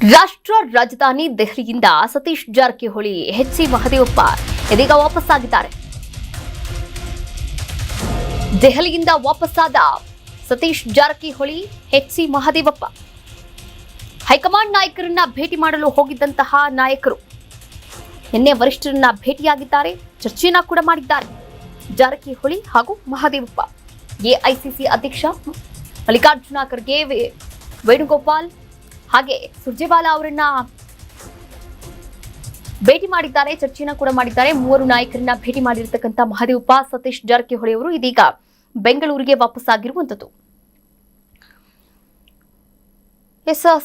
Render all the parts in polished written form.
ರಾಷ್ಟ್ರ ರಾಜಧಾನಿ ದೆಹಲಿಯಿಂದ ಸತೀಶ್ ಜಾರಕಿಹೊಳಿ ಎಚ್.ಸಿ. ಮಹದೇವಪ್ಪ ಇದೀಗ ವಾಪಸ್ಸಾಗಿದ್ದಾರೆ. ದೆಹಲಿಯಿಂದ ವಾಪಸ್ಸಾದ ಸತೀಶ್ ಜಾರಕಿಹೊಳಿ, ಎಚ್.ಸಿ. ಮಹದೇವಪ್ಪ ಹೈಕಮಾಂಡ್ ನಾಯಕರನ್ನ ಭೇಟಿ ಮಾಡಲು ಹೋಗಿದ್ದಂತಹ ನಾಯಕರು ನಿನ್ನೆ ವರಿಷ್ಠರನ್ನ ಭೇಟಿಯಾಗಿದ್ದಾರೆ, ಚರ್ಚೆಯನ್ನ ಕೂಡ ಮಾಡಿದ್ದಾರೆ. ಜಾರಕಿಹೊಳಿ ಹಾಗೂ ಮಹದೇವಪ್ಪ ಎಐಸಿಸಿ ಅಧ್ಯಕ್ಷ ಮಲ್ಲಿಕಾರ್ಜುನ ಖರ್ಗೆ, ವೇಣುಗೋಪಾಲ್ ಹಾಗೆ ಸುರ್ಜೇವಾಲಾ ಅವರನ್ನ ಭೇಟಿ ಮಾಡಿದ್ದಾರೆ, ಚರ್ಚೆಯನ್ನ ಕೂಡ ಮಾಡಿದ್ದಾರೆ. ಮೂವರು ನಾಯಕರನ್ನ ಭೇಟಿ ಮಾಡಿರ್ತಕ್ಕಂಥ ಮಹದೇವಪ್ಪ, ಸತೀಶ್ ಜಾರಕಿಹೊಳಿ ಅವರು ಇದೀಗ ಬೆಂಗಳೂರಿಗೆ ವಾಪಸ್ಸಾಗಿರುವಂತದ್ದು.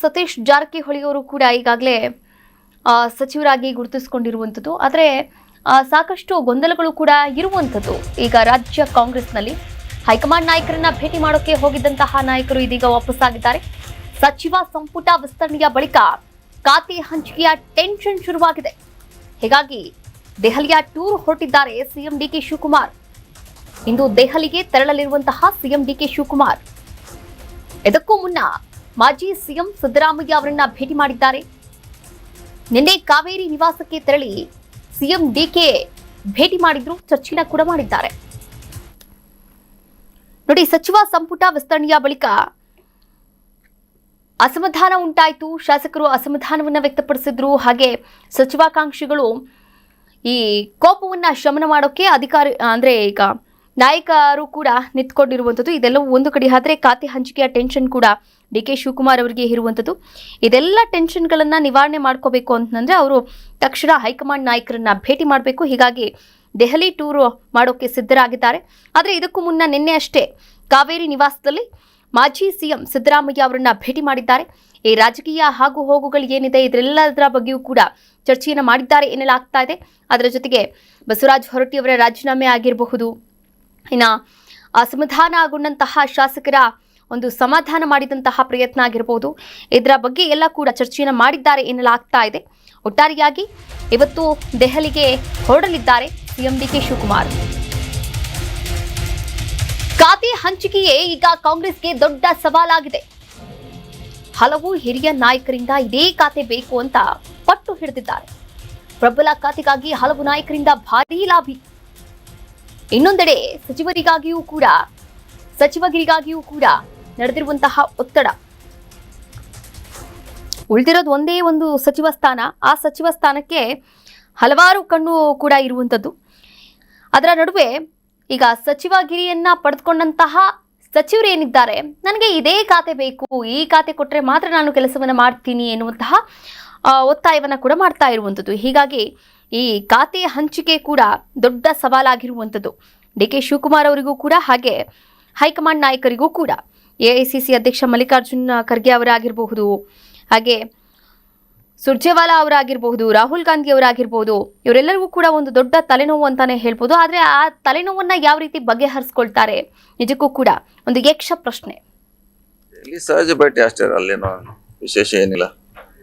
ಸತೀಶ್ ಜಾರಕಿಹೊಳಿ ಅವರು ಕೂಡ ಈಗಾಗಲೇ ಸಚಿವರಾಗಿ ಗುರುತಿಸಿಕೊಂಡಿರುವಂಥದ್ದು. ಆದರೆ ಸಾಕಷ್ಟು ಗೊಂದಲಗಳು ಕೂಡ ಇರುವಂಥದ್ದು. ಈಗ ರಾಜ್ಯ ಕಾಂಗ್ರೆಸ್ನಲ್ಲಿ ಹೈಕಮಾಂಡ್ ನಾಯಕರನ್ನ ಭೇಟಿ ಮಾಡೋಕೆ ಹೋಗಿದ್ದಂತಹ ನಾಯಕರು ಇದೀಗ ವಾಪಸ್ಸಾಗಿದ್ದಾರೆ. ಸಚಿವ ಸಂಪುಟ ವಿಸ್ತರಣೆಯ ಬಳಿಕ ಖಾತೆ ಹಂಚಿಕೆಯ ಟೆನ್ಷನ್ ಶುರುವಾಗಿದೆ. ಹೀಗಾಗಿ ದೆಹಲಿಯ ಟೂರ್ ಹೊರಟಿದ್ದಾರೆ ಸಿಎಂ ಡಿಕೆ ಶಿವಕುಮಾರ್. ಇಂದು ದೆಹಲಿಗೆ ತೆರಳಲಿರುವಂತಹ ಸಿಎಂ ಡಿಕೆ ಶಿವಕುಮಾರ್ ಇದಕ್ಕೂ ಮುನ್ನ ಮಾಜಿ ಸಿಎಂ ಸಿದ್ದರಾಮಯ್ಯ ಅವರನ್ನ ಭೇಟಿ ಮಾಡಿದ್ದಾರೆ. ನಿನ್ನೆ ಕಾವೇರಿ ನಿವಾಸಕ್ಕೆ ತೆರಳಿ ಸಿಎಂ ಡಿಕೆ ಭೇಟಿ ಮಾಡಿದ್ರು, ಚರ್ಚೆನ ಕೂಡ ಮಾಡಿದ್ದಾರೆ. ನೋಡಿ, ಸಚಿವ ಸಂಪುಟ ವಿಸ್ತರಣೆಯ ಬಳಿಕ ಅಸಮಾಧಾನ ಉಂಟಾಯಿತು. ಶಾಸಕರು ಅಸಮಾಧಾನವನ್ನ ವ್ಯಕ್ತಪಡಿಸಿದ್ರು. ಹಾಗೆ ಸಚಿವಾಕಾಂಕ್ಷಿಗಳು ಈ ಕೋಪವನ್ನ ಶಮನ ಮಾಡೋಕೆ ಈಗ ನಾಯಕರು ಕೂಡ ನಿಂತ್ಕೊಂಡಿರುವಂಥದ್ದು. ಇದೆಲ್ಲವೂ ಒಂದು ಕಡೆ ಆದ್ರೆ ಖಾತೆ ಹಂಚಿಕೆಯ ಟೆನ್ಷನ್ ಕೂಡ ಡಿಕೆ ಶಿವಕುಮಾರ್ ಅವರಿಗೆ ಇರುವಂಥದ್ದು. ಇದೆಲ್ಲ ಟೆನ್ಷನ್ಗಳನ್ನ ನಿವಾರಣೆ ಮಾಡ್ಕೋಬೇಕು ಅಂತಂದ್ರೆ ಅವರು ತಕ್ಷಣ ಹೈಕಮಾಂಡ್ ನಾಯಕರನ್ನ ಭೇಟಿ ಮಾಡಬೇಕು. ಹೀಗಾಗಿ ದೆಹಲಿ ಟೂರ್ ಮಾಡೋಕೆ ಸಿದ್ಧರಾಗಿದ್ದಾರೆ. ಆದರೆ ಇದಕ್ಕೂ ಮುನ್ನ ನಿನ್ನೆ ಅಷ್ಟೇ ಕಾವೇರಿ ನಿವಾಸದಲ್ಲಿ ಮಾಜಿ ಸಿಎಂ ಸಿದ್ದರಾಮಯ್ಯ ಅವರನ್ನ ಭೇಟಿ ಮಾಡಿದ್ದಾರೆ. ಈ ರಾಜಕೀಯ ಹಾಗೂ ಹೋಗುಗಳು ಏನಿದೆ ಇದರೆಲ್ಲದರ ಬಗ್ಗೆಯೂ ಕೂಡ ಚರ್ಚೆಯನ್ನು ಮಾಡಿದ್ದಾರೆ ಎನ್ನಲಾಗ್ತಾ ಇದೆ. ಅದರ ಜೊತೆಗೆ ಬಸವರಾಜ ಹೊರಟ್ಟಿ ಅವರ ರಾಜೀನಾಮೆ ಆಗಿರಬಹುದು, ಇನ್ನು ಅಸಮಾಧಾನಗೊಂಡಂತಹ ಶಾಸಕರ ಒಂದು ಸಮಾಧಾನ ಮಾಡಿದಂತಹ ಪ್ರಯತ್ನ ಆಗಿರಬಹುದು, ಇದರ ಬಗ್ಗೆ ಎಲ್ಲ ಕೂಡ ಚರ್ಚೆಯನ್ನು ಮಾಡಿದ್ದಾರೆ ಎನ್ನಲಾಗ್ತಾ ಇದೆ. ಒಟ್ಟಾರೆಯಾಗಿ ಇವತ್ತು ದೆಹಲಿಗೆ ಹೊರಡಲಿದ್ದಾರೆ ಸಿಎಂ ಡಿಕೆ ಶಿವಕುಮಾರ್. ಖಾತೆ ಹಂಚಿಕೆಯೇ ಈಗ ಕಾಂಗ್ರೆಸ್ಗೆ ದೊಡ್ಡ ಸವಾಲಾಗಿದೆ. ಹಲವು ಹಿರಿಯ ನಾಯಕರಿಂದ ಇದೇ ಖಾತೆ ಬೇಕು ಅಂತ ಪಟ್ಟು ಹಿಡಿದಿದ್ದಾರೆ. ಪ್ರಬಲ ಖಾತೆಗಾಗಿ ಹಲವು ನಾಯಕರಿಂದ ಭಾರೀ ಲಾಭಿ. ಇನ್ನೊಂದೆಡೆ ಸಚಿವಗಿರಿಗಾಗಿಯೂ ಕೂಡ ನಡೆದಿರುವಂತಹ ಒತ್ತಡ. ಉಳಿದಿರೋದು ಒಂದೇ ಒಂದು ಸಚಿವ ಸ್ಥಾನ. ಆ ಸಚಿವ ಸ್ಥಾನಕ್ಕೆ ಹಲವಾರು ಕಣ್ಣು ಕೂಡ ಇರುವಂಥದ್ದು. ಅದರ ನಡುವೆ ಈಗ ಸಚಿವಗಿರಿಯನ್ನ ಪಡೆದುಕೊಂಡಂತಹ ಸಚಿವರು ಏನಿದ್ದಾರೆ, ನನಗೆ ಇದೇ ಖಾತೆ ಬೇಕು, ಈ ಖಾತೆ ಕೊಟ್ಟರೆ ಮಾತ್ರ ನಾನು ಕೆಲಸವನ್ನು ಮಾಡ್ತೀನಿ ಎನ್ನುವಂತಹ ಒತ್ತಾಯವನ್ನ ಕೂಡ ಮಾಡ್ತಾ ಇರುವಂಥದ್ದು. ಹೀಗಾಗಿ ಈ ಖಾತೆ ಹಂಚಿಕೆ ಕೂಡ ದೊಡ್ಡ ಸವಾಲಾಗಿರುವಂಥದ್ದು ಡಿಕೆ ಶಿವಕುಮಾರ್ ಅವರಿಗೂ ಕೂಡ, ಹಾಗೆ ಹೈಕಮಾಂಡ್ ನಾಯಕರಿಗೂ ಕೂಡ. ಎಐಸಿಸಿ ಅಧ್ಯಕ್ಷ ಮಲ್ಲಿಕಾರ್ಜುನ ಖರ್ಗೆ ಅವರಾಗಿರಬಹುದು, ಹಾಗೆ ಸುರ್ಜೇವಾಲಾ ಅವರಾಗಿರಬಹುದು, ರಾಹುಲ್ ಗಾಂಧಿ ಅವರಾಗಿರ್ಬೋದು, ಇವರೆಲ್ಲರಿಗೂ ಕೂಡ ಒಂದು ದೊಡ್ಡ ತಲೆನೋವು ಅಂತಾನೆ ಹೇಳ್ಬೋದು. ಆದರೆ ಆ ತಲೆನೋವನ್ನ ಯಾವ ರೀತಿ ಬಗೆಹರಿಸ್ಕೊಳ್ತಾರೆ ನಿಜಕ್ಕೂ ಕೂಡ ಒಂದು ಯಕ್ಷ ಪ್ರಶ್ನೆ. ಇಲ್ಲಿ ಸಹಜ ಭೇಟಿ ಅಷ್ಟೇ, ಅಲ್ಲೇನೋ ವಿಶೇಷ ಏನಿಲ್ಲ,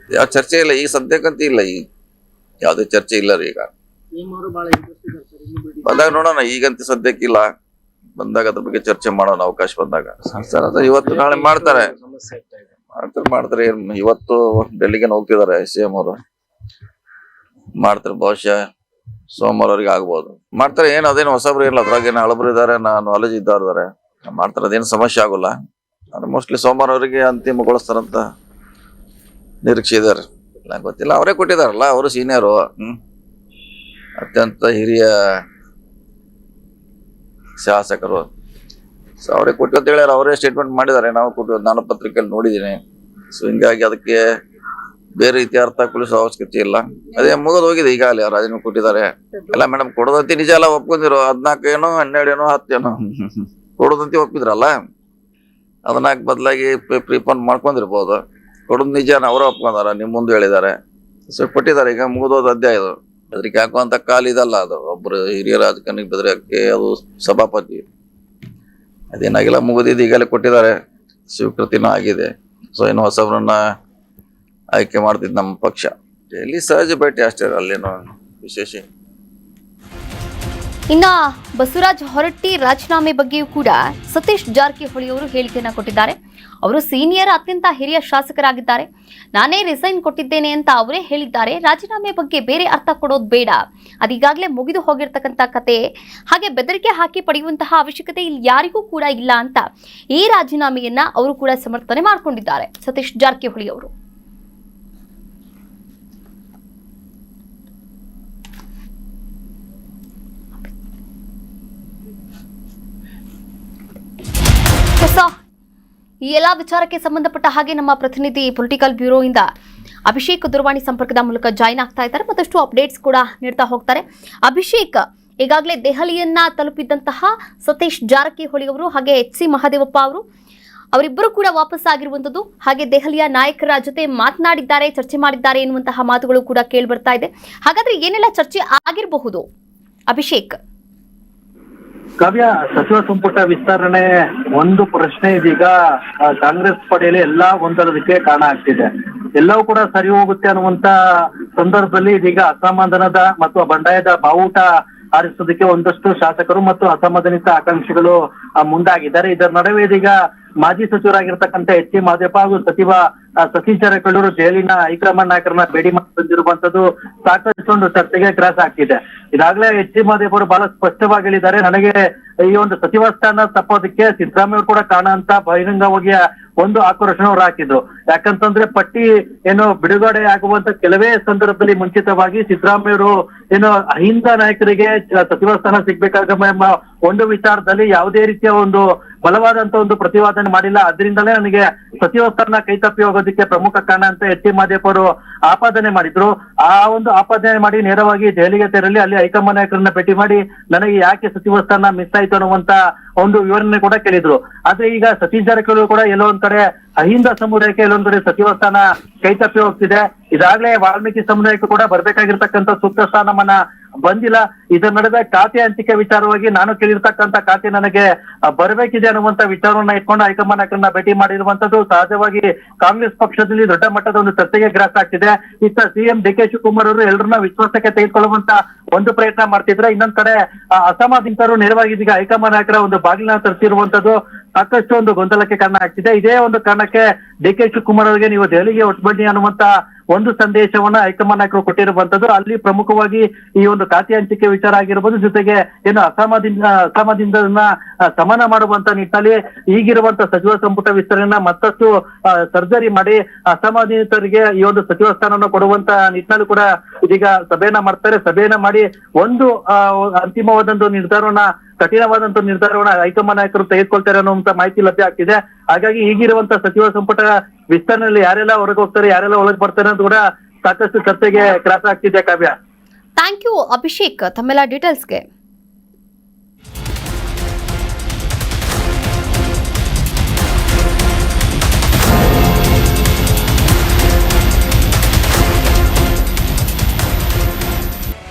ಯಾವ ಚರ್ಚೆ ಇಲ್ಲ ಈಗ ಸದ್ಯಕ್ಕಂತ ಇಲ್ಲ. ಈಗ ಯಾವುದೇ ಚರ್ಚೆ ಇಲ್ಲ ರೀ. ಈಗ ಬಂದಾಗ ನೋಡೋಣ, ಈಗಂತ ಸದ್ಯಕ್ಕಿಲ್ಲ. ಬಂದಾಗ ಅದ್ರ ಬಗ್ಗೆ ಚರ್ಚೆ ಮಾಡೋಣ, ಅವಕಾಶ ಬಂದಾಗ. ಇವತ್ತು ನಾಳೆ ಮಾಡ್ತಾರೆ. ಇವತ್ತು ಡೆಲ್ಲಿಗೆ ಹೋಗ್ತಿದ್ದಾರೆ ಸಿಎಂ ಅವರು, ಮಾಡ್ತಾರೆ. ಬಹುಶಃ ಸೋಮವಾರವರೆಗೆ ಆಗ್ಬೋದು. ಮಾಡ್ತಾರೆ. ಏನು ಅದೇನು ಹೊಸಬ್ರು ಇಲ್ಲ, ಅದ್ರಾಗೇನು ಹಳಬ್ರು ಇದಾರೆ, ನಾಲೆಜ್ ಇದ್ದಾರೆ, ಮಾಡ್ತಾರೆ. ಅದೇನು ಸಮಸ್ಯೆ ಆಗೋಲ್ಲ. ಮೋಸ್ಟ್ಲಿ ಸೋಮವಾರವರೆಗೆ ಅಂತಿಮಗೊಳಿಸ್ತಾರಂತ ನಿರೀಕ್ಷೆ ಇದಾರೆ. ನಂಗೆ ಗೊತ್ತಿಲ್ಲ, ಅವರೇ ಕೊಟ್ಟಿದಾರಲ್ಲ, ಅವರು ಸೀನಿಯರು, ಅತ್ಯಂತ ಹಿರಿಯ ಶಾಸಕರು. ಸೊ ಅವರೇ ಕೊಟ್ಟು ಅಂತ ಹೇಳ್ಯಾರ, ಅವರೇ ಸ್ಟೇಟ್ಮೆಂಟ್ ಮಾಡಿದ್ದಾರೆ. ನಾವು ಕೊಟ್ಟು ನಾನು ಪತ್ರಿಕೆಯಲ್ಲಿ ನೋಡಿದ್ದೀನಿ. ಸೊ ಹಿಂಗಾಗಿ ಅದಕ್ಕೆ ಬೇರೆ ರೀತಿ ಅರ್ಥ ಕೊಡಿಸೋ ಅವಶ್ಯಕತೆ ಇಲ್ಲ. ಅದೇ ಮುಗಿದು ಹೋಗಿದೆ ಈಗಾಗಲೇ. ರಾಜೀನಾಮೆ ಕೊಟ್ಟಿದ್ದಾರೆ ಎಲ್ಲ. ಮೇಡಮ್ ಕೊಡೋದಂತೆ ನಿಜ ಎಲ್ಲ ಒಪ್ಕೊಂಡಿರೋ 14 ಏನೋ 12 ಏನೋ 10 ಏನೋ ಕೊಡೋದಂತೆ ಒಪ್ಪಿದ್ರಲ್ಲ, ಅದನ್ನ ಬದಲಾಗಿ ಪ್ರೀಪೋನ್ ಮಾಡ್ಕೊಂಡಿರ್ಬೋದು. ಕೊಡೋದು ನಿಜಾನ ಅವರೇ ಒಪ್ಕೊಂಡಾರ, ನಿಮ್ಮ ಮುಂದೆ ಹೇಳಿದ್ದಾರೆ. ಸೊ ಕೊಟ್ಟಿದ್ದಾರೆ. ಈಗ ಮುಗಿದೋದು ಅಧ್ಯಾಯ ಇದು. ಬೆದರಿಕೆ ಹಾಕುವಂತ ಕಾಲಿದಲ್ಲ ಅದು. ಒಬ್ರು ಹಿರಿಯ ರಾಜಕಾರಣಿಗೆ ಬೆದರಿಕೆ ಅದು ಸಭಾಪತಿ. ಅದೇನಾಗಿಲ್ಲ, ಮುಗಿದಿದ್ದು ಈಗಲೇ ಕೊಟ್ಟಿದ್ದಾರೆ, ಸ್ವೀಕೃತಿನೂ ಆಗಿದೆ. ಸೊ ಇನ್ನು ಹೊಸಬ್ರನ್ನ ಆಯ್ಕೆ ಮಾಡ್ತಿದ್ ನಮ್ಮ ಪಕ್ಷ. ಇಲ್ಲಿ ಸಹಜ ಭೇಟಿ ಅಷ್ಟೇ, ಅಲ್ಲೇನೋ ವಿಶೇಷ. ಇನ್ನ ಬಸವರಾಜ ಹೊರಟ್ಟಿ ರಾಜೀನಾಮೆ ಬಗ್ಗೆಯೂ ಕೂಡ ಸತೀಶ್ ಜಾರಕಿಹೊಳಿ ಅವರು ಹೇಳಿಕೆಯನ್ನು ಕೊಟ್ಟಿದ್ದಾರೆ. ಅವರು ಸೀನಿಯರ್ ಅತ್ಯಂತ ಹಿರಿಯ ಶಾಸಕರಾಗಿದ್ದಾರೆ. ನಾನೇ ರಿಸೈನ್ ಕೊಟ್ಟಿದ್ದೇನೆ ಅಂತ ಅವರೇ ಹೇಳಿದ್ದಾರೆ. ರಾಜೀನಾಮೆ ಬಗ್ಗೆ ಬೇರೆ ಅರ್ಥ ಕೊಡೋದು ಬೇಡ, ಅದೀಗಾಗಲೇ ಮುಗಿದು ಹೋಗಿರ್ತಕ್ಕಂಥ ಕತೆ. ಹಾಗೆ ಬೆದರಿಕೆ ಹಾಕಿ ಪಡೆಯುವಂತಹ ಅವಶ್ಯಕತೆ ಇಲ್ಲಿ ಯಾರಿಗೂ ಕೂಡ ಇಲ್ಲ ಅಂತ ಈ ರಾಜೀನಾಮೆಯನ್ನ ಅವರು ಕೂಡ ಸಮರ್ಥನೆ ಮಾಡಿಕೊಂಡಿದ್ದಾರೆ ಸತೀಶ್ ಜಾರಕಿಹೊಳಿ ಅವರು. ಈ ಎಲ್ಲ ವಿಚಾರಕ್ಕೆ ಸಂಬಂಧಪಟ್ಟ ಹಾಗೆ ನಮ್ಮ ಪ್ರತಿನಿಧಿ ಪೊಲಿಟಿಕಲ್ ಬ್ಯೂರೋ ಇಂದ ಅಭಿಷೇಕ್ ದೂರವಾಣಿ ಸಂಪರ್ಕದ ಮೂಲಕ ಜಾಯಿನ್ ಆಗ್ತಾ ಇದ್ದಾರೆ. ಮತ್ತಷ್ಟು ಅಪ್ಡೇಟ್ಸ್ ಕೂಡ ನೀಡ್ತಾ ಹೋಗ್ತಾರೆ. ಅಭಿಷೇಕ್, ಈಗಾಗಲೇ ದೆಹಲಿಯನ್ನ ತಲುಪಿದ್ದಂತಹ ಸತೀಶ್ ಜಾರಕಿಹೊಳಿ ಅವರು ಹಾಗೆ HC ಮಹದೇವಪ್ಪ ಅವರಿಬ್ಬರು ಕೂಡ ವಾಪಸ್ ಆಗಿರುವಂತದ್ದು, ಹಾಗೆ ದೆಹಲಿಯ ನಾಯಕರ ಜೊತೆ ಮಾತನಾಡಿದ್ದಾರೆ, ಚರ್ಚೆ ಮಾಡಿದ್ದಾರೆ ಎನ್ನುವಂತಹ ಮಾತುಗಳು ಕೂಡ ಕೇಳಿ ಬರ್ತಾ ಇದೆ. ಹಾಗಾದ್ರೆ ಏನೆಲ್ಲ ಚರ್ಚೆ ಆಗಿರಬಹುದು ಅಭಿಷೇಕ್? ಕಾವ್ಯ, ಸಚಿವ ಸಂಪುಟ ವಿಸ್ತರಣೆ ಒಂದು ಪ್ರಶ್ನೆ ಇದೀಗ ಕಾಂಗ್ರೆಸ್ ಪಡೆಯಲ್ಲಿ ಎಲ್ಲಾ ಗೊಂದಲಕ್ಕೆ ಕಾರಣ ಆಗ್ತಿದೆ. ಎಲ್ಲವೂ ಕೂಡ ಸರಿ ಹೋಗುತ್ತೆ ಅನ್ನುವಂತ ಸಂದರ್ಭದಲ್ಲಿ ಇದೀಗ ಅಸಮಾಧಾನದ ಮತ್ತು ಬಂಡಾಯದ ಬಾವುಟ ಹಾರಿಸೋದಕ್ಕೆ ಒಂದಷ್ಟು ಶಾಸಕರು ಮತ್ತು ಅಸಮಾಧಾನಿತ ಆಕಾಂಕ್ಷಿಗಳು ಮುಂದಾಗಿದ್ದಾರೆ. ಇದರ ನಡುವೆ ಇದೀಗ ಮಾಜಿ ಸಚಿವರಾಗಿರ್ತಕ್ಕಂಥ HC ಮಹದೇವಪ್ಪ ಹಾಗೂ ಸಚಿವ ಸತೀಶ್ ಜಾರಕಿಹೊಳಿ ದೆಹಲಿನ ಹೈಕಮಾಂಡ್ ನಾಯಕರನ್ನ ಭೇಟಿ ಮಾಡಿ ಬಂದಿರುವಂತದ್ದು ಸಾಕಷ್ಟು ಚರ್ಚೆಗೆ ಗ್ರಾಸ ಆಗ್ತಿದೆ. ಇದಾಗಲೇ HC ಮಹದೇವಪ್ಪ ಅವರು ಬಹಳ ಸ್ಪಷ್ಟವಾಗಿ ಹೇಳಿದ್ದಾರೆ, ನನಗೆ ಈ ಒಂದು ಸಚಿವ ಸ್ಥಾನ ತಪ್ಪೋದಕ್ಕೆ ಸಿದ್ದರಾಮಯ್ಯ ಅವರು ಕೂಡ ಕಾರಣ ಅಂತ ಬಹಿರಂಗವಾಗಿ ಒಂದು ಆಕ್ರೋಶನ ಅವರು ಹಾಕಿದ್ರು. ಯಾಕಂತಂದ್ರೆ ಪಟ್ಟಿ ಏನು ಬಿಡುಗಡೆ ಆಗುವಂತ ಕೆಲವೇ ಸಂದರ್ಭದಲ್ಲಿ ಮುಂಚಿತವಾಗಿ ಸಿದ್ದರಾಮಯ್ಯ ಅವರು ಏನು ಅಹಿಂದ ನಾಯಕರಿಗೆ ಸಚಿವ ಸ್ಥಾನ ಸಿಗ್ಬೇಕಾಗ ಒಂದು ವಿಚಾರದಲ್ಲಿ ಯಾವುದೇ ರೀತಿಯ ಒಂದು ಬಲವಾದಂತ ಒಂದು ಪ್ರತಿವಾದನೆ ಮಾಡಿಲ್ಲ. ಅದರಿಂದಲೇ ನನಗೆ ಸಚಿವ ಸ್ಥಾನ ಕೈ ತಪ್ಪಿ ಹೋಗೋದಕ್ಕೆ ಪ್ರಮುಖ ಕಾರಣ ಅಂತ HC ಮಹದೇವಪ್ಪ ಅವರು ಆಪಾದನೆ ಮಾಡಿದ್ರು. ಆ ಒಂದು ಆಪಾದನೆ ಮಾಡಿ ನೇರವಾಗಿ ದೆಹಲಿಗೆ ತೆರಳಿ ಅಲ್ಲಿ ಹೈಕಮಾಂಡ್ ನಾಯಕರನ್ನ ಭೇಟಿ ಮಾಡಿ ನನಗೆ ಯಾಕೆ ಸಚಿವ ಸ್ಥಾನ ಮಿಸ್ ಆಯ್ತು ಅನ್ನುವಂತ ಒಂದು ವಿವರಣೆ ಕೂಡ ಕೇಳಿದ್ರು. ಆದ್ರೆ ಈಗ ಸತೀಶ್ ಜಾರಕಿಹೊಳಿ ಕೂಡ ಎಲ್ಲೋ ಒಂದ್ ಕಡೆ ಅಹಿಂದ ಸಮುದಾಯಕ್ಕೆ ಎಲ್ಲೊಂದ್ ಕಡೆ ಸಚಿವ ಸ್ಥಾನ ಕೈ ತಪ್ಪಿ ಹೋಗ್ತಿದೆ. ಇದಾಗ್ಲೇ ವಾಲ್ಮೀಕಿ ಸಮುದಾಯಕ್ಕೂ ಕೂಡ ಬರ್ಬೇಕಾಗಿರ್ತಕ್ಕಂಥ ಸೂಕ್ತ ಸ್ಥಾನಮಾನ ಬಂದಿಲ್ಲ. ಇದರ ನಡುವೆ ಖಾತೆ ಹಂಚಿಕೆ ವಿಚಾರವಾಗಿ ನಾನು ಕೇಳಿರ್ತಕ್ಕಂಥ ಖಾತೆ ನನಗೆ ಬರಬೇಕಿದೆ ಅನ್ನುವಂತ ವಿಚಾರವನ್ನ ಇಟ್ಕೊಂಡು ಹೈಕಮಾಂಡ್ ನಾಯಕರನ್ನ ಭೇಟಿ ಮಾಡಿರುವಂತದ್ದು ಸಹಜವಾಗಿ ಕಾಂಗ್ರೆಸ್ ಪಕ್ಷದಲ್ಲಿ ದೊಡ್ಡ ಮಟ್ಟದ ಒಂದು ಚರ್ಚೆಗೆ ಗ್ರಾಸ ಆಗ್ತಿದೆ. ಇತ್ತ CM DK ಶಿವಕುಮಾರ್ ಅವರು ಎಲ್ಲರನ್ನ ವಿಶ್ವಾಸಕ್ಕೆ ತೆಗೆದುಕೊಳ್ಳುವಂತ ಒಂದು ಪ್ರಯತ್ನ ಮಾಡ್ತಿದ್ರೆ, ಇನ್ನೊಂದ್ ಕಡೆ ಅಸಮಾಧಾನಿತರು ನೇರವಾಗಿ ಇದೀಗ ಹೈಕಮಾಂಡ್ ನಾಯಕರ ಒಂದು ಬಾಗಿಲನ್ನ ತರಿಸಿರುವಂತದ್ದು ಸಾಕಷ್ಟು ಒಂದು ಗೊಂದಲಕ್ಕೆ ಕಾರಣ ಆಗ್ತಿದೆ. ಇದೇ ಒಂದು ಕಾರಣಕ್ಕೆ DK ಶಿವಕುಮಾರ್ ಅವರಿಗೆ ನೀವು ದೆಹಲಿಗೆ ಒಟ್ಟು ಬನ್ನಿ ಅನ್ನುವಂತ ಒಂದು ಸಂದೇಶವನ್ನ ಹೈಕಮಾಂಡ್ ನಾಯಕರು ಕೊಟ್ಟಿರುವಂತದ್ದು. ಅಲ್ಲಿ ಪ್ರಮುಖವಾಗಿ ಈ ಒಂದು ಖಾತೆ ಹಂಚಿಕೆ ವಿಚಾರ ಆಗಿರ್ಬೋದು, ಜೊತೆಗೆ ಏನು ಅಸಮಾಧಾನದಿಂದ ಸಮಾನ ಮಾಡುವಂತ ನಿಟ್ಟಿನಲ್ಲಿ ಈಗಿರುವಂತ ಸಚಿವ ಸಂಪುಟ ವಿಸ್ತರಣೆಯನ್ನ ಮತ್ತಷ್ಟು ಸರ್ಜರಿ ಮಾಡಿ ಅಸಮಾಧಾನಿತರಿಗೆ ಈ ಒಂದು ಸಚಿವ ಸ್ಥಾನವನ್ನು ಕೊಡುವಂತ ನಿಟ್ಟಿನಲ್ಲಿ ಕೂಡ ಇದೀಗ ಸಭೆಯನ್ನ ಮಾಡ್ತಾರೆ. ಸಭೆಯನ್ನ ಮಾಡಿ ಒಂದು ಅಂತಿಮವಾದಂತ ನಿರ್ಧಾರವನ್ನ ಕಠಿಣವಾದಂತ ನಿರ್ಧಾರವನ್ನ ಹೈಕಮಾಂಡ್ ನಾಯಕರು ತೆಗೆದುಕೊಳ್ತಾರೆ ಅನ್ನುವಂತ ಮಾಹಿತಿ ಲಭ್ಯ ಆಗ್ತಿದೆ. ಹಾಗಾಗಿ ಈಗಿರುವಂತ ಸಚಿವ ಸಂಪುಟ ವಿಸ್ತರಣೆಯಲ್ಲಿ ಯಾರೆಲ್ಲ ಹೊರಗೆ ಹೋಗ್ತಾರೆ, ಯಾರೆಲ್ಲ ಒಳಗೆ ಬರ್ತಾರೆ ಅಂತ ಕೂಡ ಸಾಕಷ್ಟು ಚರ್ಚೆಗೆ ಗ್ರಾಸ ಆಗ್ತಿದೆ. ಕಾವ್ಯ, ಥ್ಯಾಂಕ್ ಯು ಅಭಿಷೇಕ್ ತಮ್ಮೆಲ್ಲ ಡೀಟೇಲ್ಸ್ಗೆ.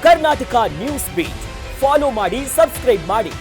ಕರ್ನಾಟಕ ನ್ಯೂಸ್ ಬೀಟ್ ಫಾಲೋ ಮಾಡಿ, ಸಬ್ಸ್ಕ್ರೈಬ್ ಮಾಡಿ.